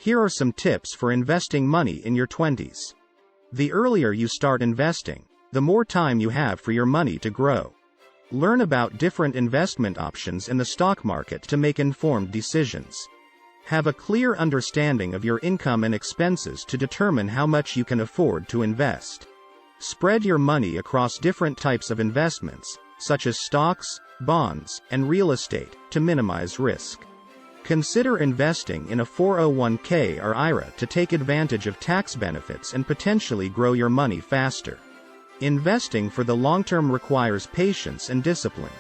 Here are some tips for investing money in your 20s. The earlier you start investing, the more time you have for your money to grow. Learn about different investment options in the stock market to make informed decisions. Have a clear understanding of your income and expenses to determine how much you can afford to invest. Spread your money across different types of investments, such as stocks, bonds, and real estate, to minimize risk. Consider investing in a 401k or IRA to take advantage of tax benefits and potentially grow your money faster. Investing for the long term requires patience and discipline.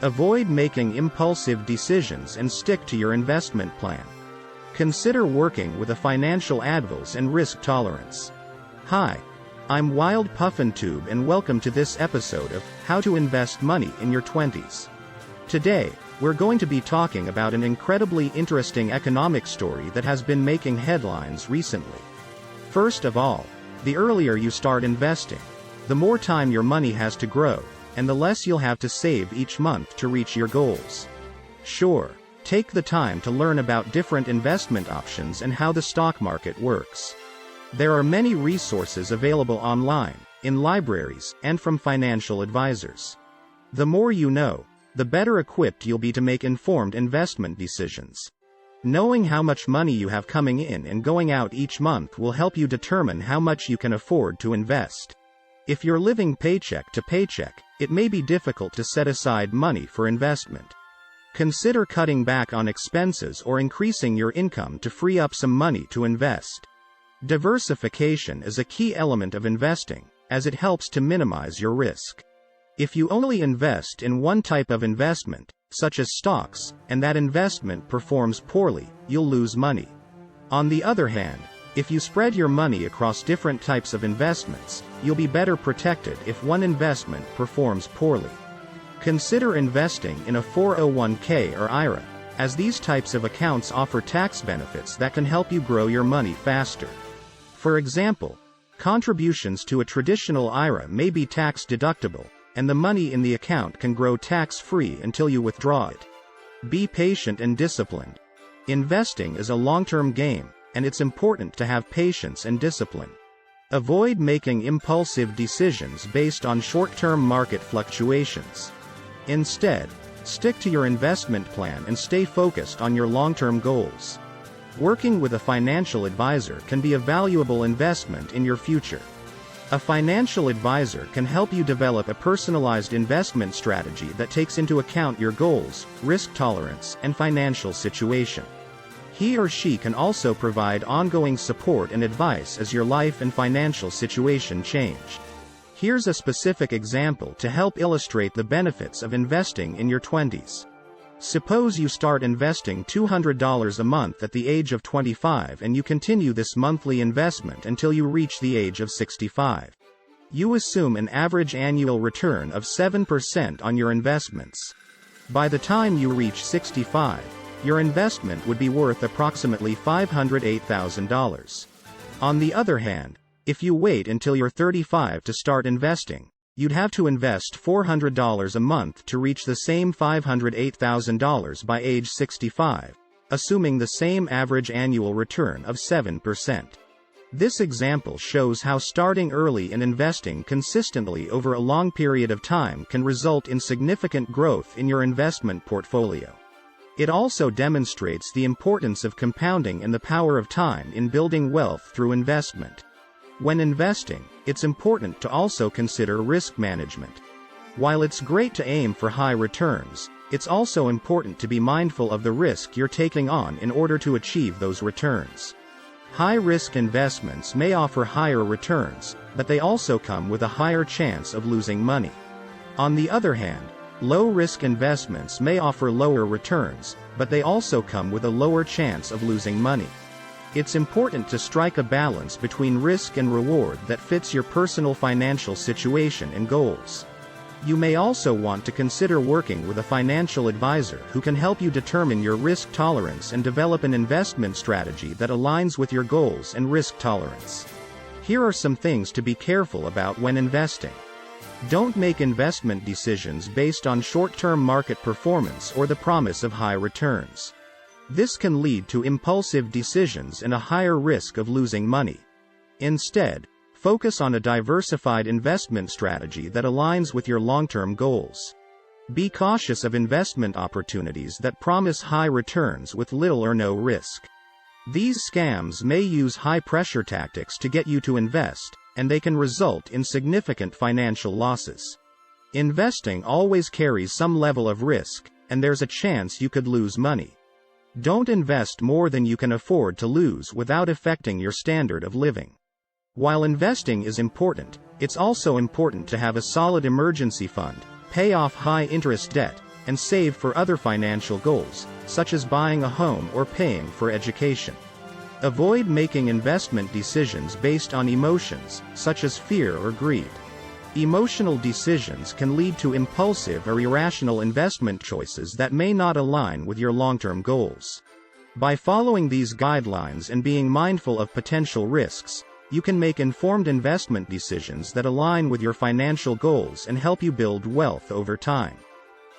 Avoid making impulsive decisions and stick to your investment plan. Consider working with a financial advals and risk tolerance. Hi, I'm Wild Puffin Tube and welcome to this episode of How to Invest Money in Your 20s. Today, we're going to be talking about an incredibly interesting economic story that has been making headlines recently. First of all, the earlier you start investing, the more time your money has to grow, and the less you'll have to save each month to reach your goals. Sure, take the time to learn about different investment options and how the stock market works. There are many resources available online, in libraries, and from financial advisors. The more you know, the better equipped you'll be to make informed investment decisions. Knowing how much money you have coming in and going out each month will help you determine how much you can afford to invest. If you're living paycheck to paycheck, it may be difficult to set aside money for investment. Consider cutting back on expenses or increasing your income to free up some money to invest. Diversification is a key element of investing, as it helps to minimize your risk. If you only invest in one type of investment, such as stocks, and that investment performs poorly, you'll lose money. On the other hand, if you spread your money across different types of investments, you'll be better protected if one investment performs poorly. Consider investing in a 401k or IRA, as these types of accounts offer tax benefits that can help you grow your money faster. For example, contributions to a traditional IRA may be tax deductible, and the money in the account can grow tax-free until you withdraw it. Be patient and disciplined. Investing is a long-term game, and it's important to have patience and discipline. Avoid making impulsive decisions based on short-term market fluctuations. Instead, stick to your investment plan and stay focused on your long-term goals. Working with a financial advisor can be a valuable investment in your future. A financial advisor can help you develop a personalized investment strategy that takes into account your goals, risk tolerance, and financial situation. He or she can also provide ongoing support and advice as your life and financial situation change. Here's a specific example to help illustrate the benefits of investing in your 20s. Suppose you start investing $200 a month at the age of 25 and you continue this monthly investment until you reach the age of 65. You assume an average annual return of 7% on your investments. By the time you reach 65, your investment would be worth approximately $508,000. On the other hand, if you wait until you're 35 to start investing, you'd have to invest $400 a month to reach the same $508,000 by age 65, assuming the same average annual return of 7%. This example shows how starting early and investing consistently over a long period of time can result in significant growth in your investment portfolio. It also demonstrates the importance of compounding and the power of time in building wealth through investment. When investing, it's important to also consider risk management. While it's great to aim for high returns, it's also important to be mindful of the risk you're taking on in order to achieve those returns. High-risk investments may offer higher returns, but they also come with a higher chance of losing money. On the other hand, low-risk investments may offer lower returns, but they also come with a lower chance of losing money. It's important to strike a balance between risk and reward that fits your personal financial situation and goals. You may also want to consider working with a financial advisor who can help you determine your risk tolerance and develop an investment strategy that aligns with your goals and risk tolerance. Here are some things to be careful about when investing. Don't make investment decisions based on short-term market performance or the promise of high returns. This can lead to impulsive decisions and a higher risk of losing money. Instead, focus on a diversified investment strategy that aligns with your long-term goals. Be cautious of investment opportunities that promise high returns with little or no risk. These scams may use high-pressure tactics to get you to invest, and they can result in significant financial losses. Investing always carries some level of risk, and there's a chance you could lose money. Don't invest more than you can afford to lose without affecting your standard of living. While investing is important, it's also important to have a solid emergency fund, pay off high-interest debt, and save for other financial goals, such as buying a home or paying for education. Avoid making investment decisions based on emotions, such as fear or greed. Emotional decisions can lead to impulsive or irrational investment choices that may not align with your long-term goals. By following these guidelines and being mindful of potential risks, you can make informed investment decisions that align with your financial goals and help you build wealth over time.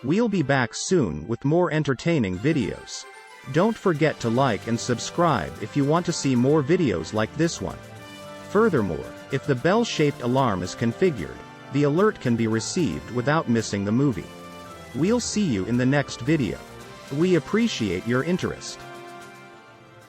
We'll be back soon with more entertaining videos. Don't forget to like and subscribe if you want to see more videos like this one. Furthermore, if the bell-shaped alarm is configured, the alert can be received without missing the movie. We'll see you in the next video. We appreciate your interest.